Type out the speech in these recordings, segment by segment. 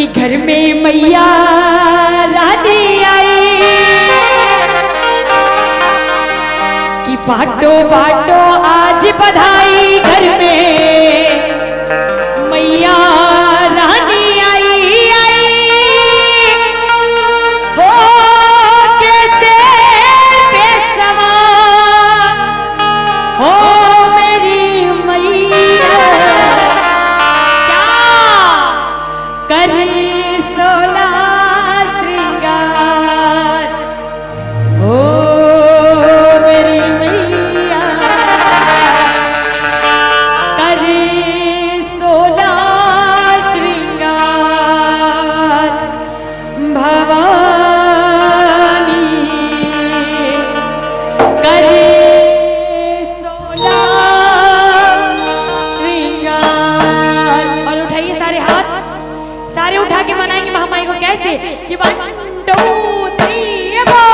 कि घर में मैया रानी आई, कि बाटो बाटो आज बधाई, घर में मैया रानी आई हो कैसे बेसवार हो मेरी मैया, क्या करे सोला श्रृंगार हो मेरी मैया, करे सोला श्रृंगार भवानी, करे सोला श्रृंगार। और उठाइए सारे हाथ, सारे उठा के मनाएंगे महामाई को कैसे कि 1 2 3 4।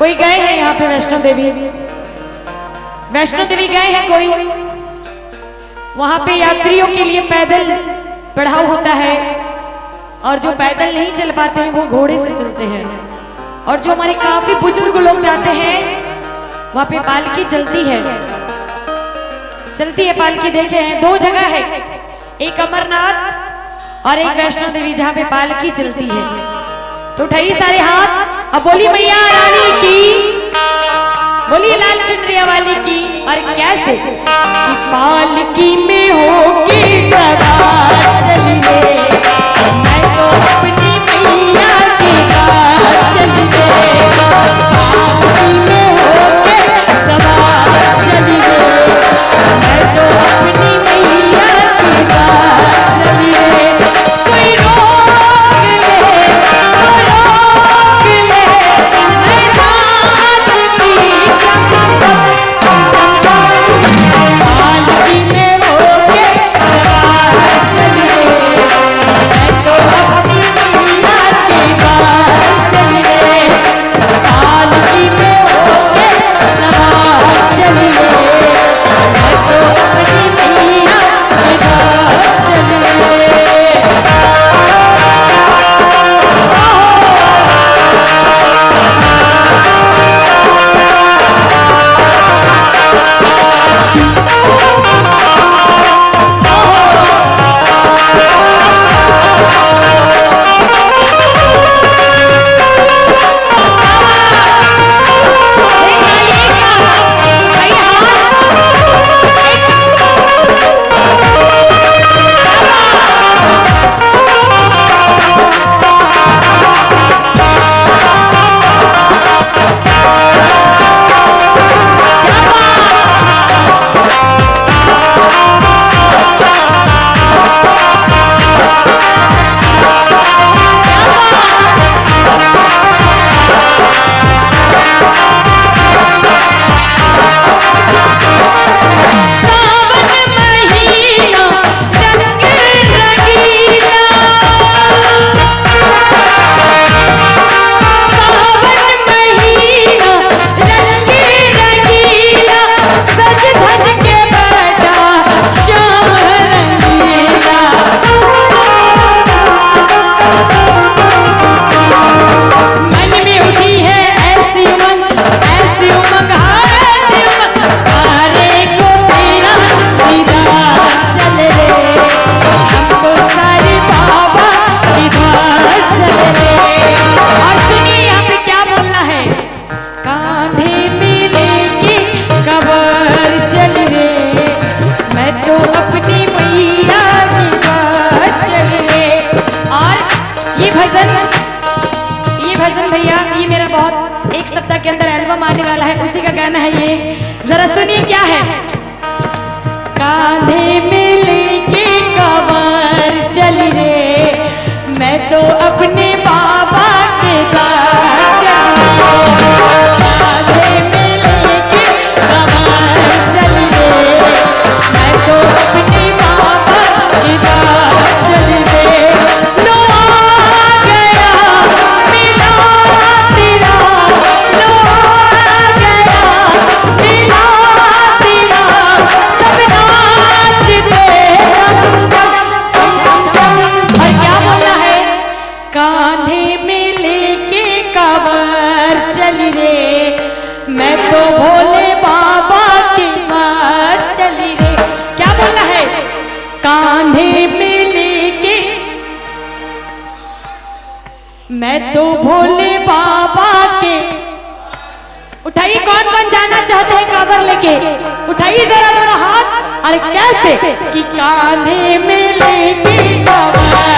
कोई गए हैं यहाँ पे वैष्णो देवी? वैष्णो देवी गए हैं कोई? वहां पे यात्रियों के लिए पैदल पड़ाव होता है, और जो पैदल नहीं चल पाते हैं वो घोड़े से चलते हैं, और जो हमारे काफी बुजुर्ग लोग जाते हैं वहां पे पालकी चलती है पालकी। देखे हैं, दो जगह है, एक अमरनाथ और एक वैष्णो देवी, जहाँ पे पालकी चलती है। तो उठाइए सारे हाथ, अब बोली मैया रानी की, बोली लाल चुनरिया वाली की। और कैसे कि पालकी में होके सवार चलिए, मैं तो अपनी मैया के पास चलिए, पालकी में होके सवार चलिए, मैं तो अपनी मैया के पास चलिए। कोई रोक ले, कोई रोक ले, मैं नाचती चम चम चम चम, पालकी में होके सवार चलिए, मैं तो अपनी मैया के पास चलिए, पालकी में होके सवार चलिए, मैं तो अपनी मैया के पास चलिए। के अंदर एल्बम आने वाला है, उसी का गाना है ये, जरा सुनिए क्या है। कांधे में लेके कमर चली रे, मैं तो अपने बाबा के दार चली, कांधे में लेके कमर चली रे, मैं तो अपने बाबा के दार चली रे। लो आ गया मिला तेरा, लो आ गया मिला तेरा, सब नाचते चम चम चम चम। और क्या बोलना है, कांधे में लेके कांवर चली रे, मैं तो भोले बाबा की मार चली रे। क्या बोलना है, कांधे में लेके, मैं तो भोले बाबा के। उठाइए कौन कौन जाना चाहते हैं कांवर लेके, उठाइए जरा दोनों हाथ। अरे कैसे कि कांधे में लेके कांवर